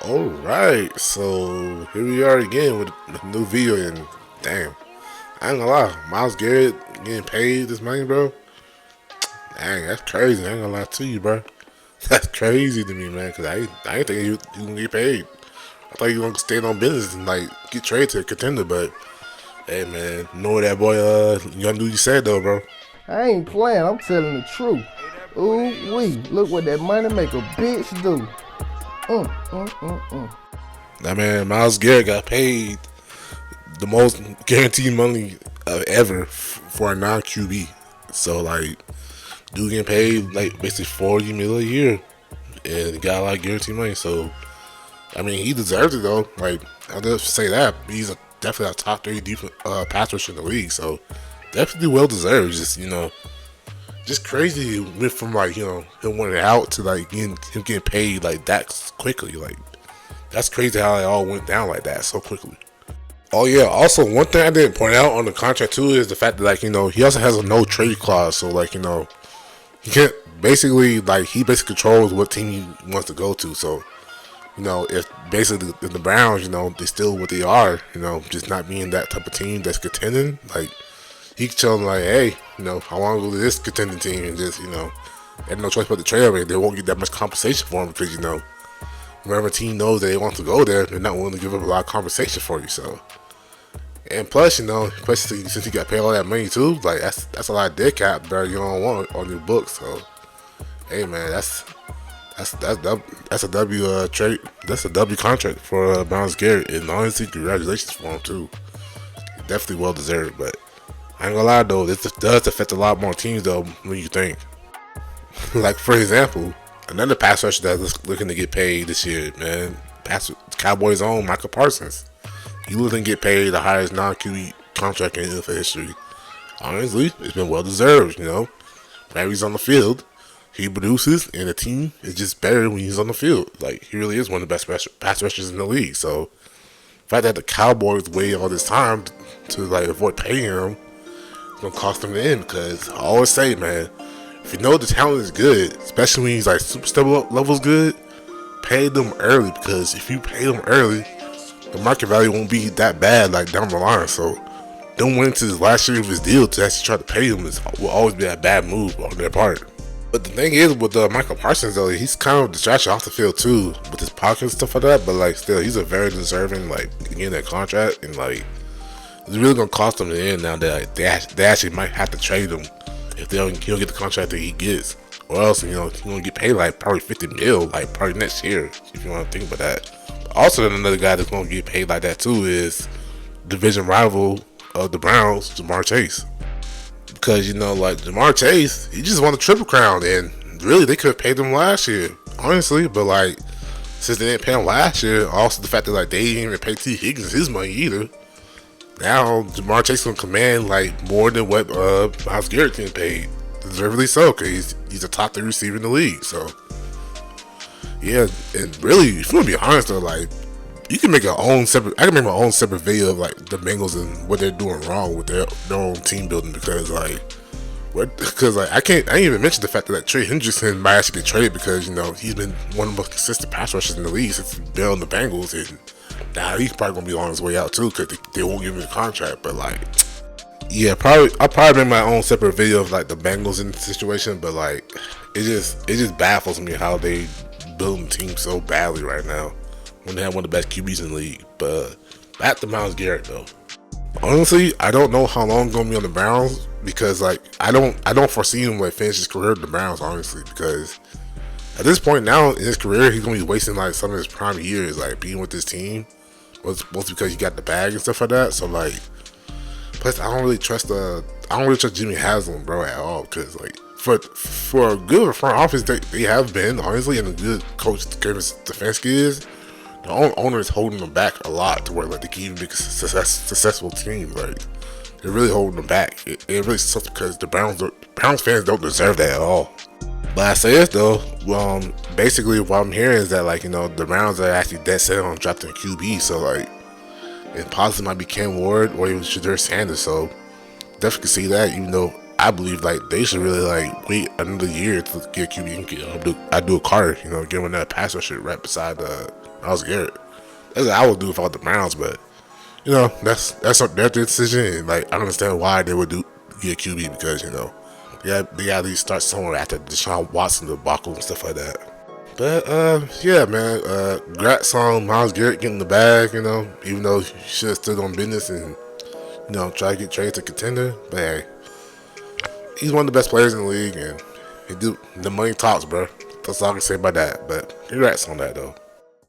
Alright, so here we are again with a new video, and damn, I ain't gonna lie, Myles Garrett getting paid this money, bro. Dang, that's crazy. I ain't gonna lie to you, bro. That's crazy to me, man, because I ain't think you gonna get paid. I thought you gonna stay on business and like get traded to a contender, but hey, man, you know what that boy, young dude, you said though, bro. I ain't playing, I'm telling the truth. Ooh wee, look what that money make a bitch do. That man, Myles Garrett got paid the most guaranteed money ever for a non QB. So like, dude getting paid like basically 40 mil a year, and got a lot of guaranteed money. So I mean, he deserves it though. Like, I'll just say that he's definitely a top 3 defense pass rusher in the league. So definitely well deserved. Just crazy. Went from like him wanting out to like him getting paid like that quickly. Like, that's crazy how it all went down like that so quickly. Oh yeah, also one thing I didn't point out on the contract too is the fact that like he also has a no trade clause. So like he can't he basically controls what team he wants to go to. So if basically if the Browns they still what they are, just not being that type of team that's contending, like he can tell them like, hey, I want to go to this contending team, and just they have no choice but to trade him. They won't get that much compensation for him because wherever a team knows that they want to go there, they're not willing to give up a lot of compensation for you. So, and plus, especially since you got paid all that money too, like that's a lot of dead cap that you don't want on your books. So, hey man, that's a W trade. That's a W contract for Myles Garrett, and honestly, congratulations for him too. Definitely well deserved. But I ain't gonna lie though, this does affect a lot more teams though when you think. Like for example, another pass rusher that's looking to get paid this year, man. Cowboys' own Michael Parsons. He looking to get paid the highest non-QB contract in NFL history. Honestly, it's been well deserved. Whenever he's on the field, he produces, and the team is just better when he's on the field. Like, he really is one of the best pass rushers in the league. So, the fact that the Cowboys waited all this time to like avoid paying him, it's gonna cost them the end. Because I always say, man, if you know the talent is good, especially when he's like superstar levels good, pay them early. Because if you pay them early, the market value won't be that bad like down the line. So them waiting to his last year of his deal to actually try to pay him will always be a bad move on their part. But the thing is with Michael Parsons though, he's kind of distraction off the field too with his pocket and stuff like that. But like still, he's a very deserving like getting that contract, and like it's really gonna cost him in the end now that like, they actually might have to trade him if he don't get the contract that he gets, or else he's gonna get paid like probably 50 mil like probably next year if you want to think about that. But also then another guy that's gonna get paid like that too is division rival of the Browns, Jamar Chase. Because like Jamar Chase, he just won the Triple Crown, and really they could have paid him last year, honestly. But like since they didn't pay him last year, also the fact that like they didn't even pay T Higgins his money either. Now Jamar Chase gonna command like more than what Myles Garrett getting paid, deservedly so, because he's a top 3 receiver in the league. So yeah, and really, if you want to be honest though, like you can make I can make my own separate video of like the Bengals and what they're doing wrong with their own team building, because like I didn't even mention the fact that like, Trey Hendrickson might actually get traded because he's been one of the most consistent pass rushers in the league since he's been on the Bengals, and now he's probably gonna be on his way out too because they won't give him the contract. But like, yeah, I'll probably make my own separate video of like the Bengals in the situation. But like, it just baffles me how they building the team so badly right now when they have one of the best QBs in the league. But back to Myles Garrett though. Honestly, I don't know how long he's gonna be on the Browns, because like I don't foresee him like finish his career with the Browns, honestly, because at this point now in his career he's gonna be wasting like some of his prime years like being with this team, mostly because he got the bag and stuff like that. So like, plus I don't really trust Jimmy Haslam, bro, at all, because like for a good front office they have been, honestly, and a good coach Stefanski is, the owner is holding them back a lot to where like they can even be a successful team. Like they're really holding them back. It really sucks because the Browns fans don't deserve that at all. But I say this though, basically what I'm hearing is that like the Browns are actually dead set on drafting QB. So like it possibly might be Cam Ward or even Shadur Sanders. So definitely can see that, even though I believe like they should really like wait another year to get QB and I do a Carter, give him that passer shit right beside Myles Garrett. That's what I would do if I was the Browns, but that's their decision. And, like I understand why they would get QB because they at least start somewhere after Deshaun Watson debacle and stuff like that. But yeah, man. Congrats on Myles Garrett getting the bag. Even though he should have stood on business and try to get traded to contender. But hey, he's one of the best players in the league, and the money talks, bro. That's all I can say about that. But congrats on that, though.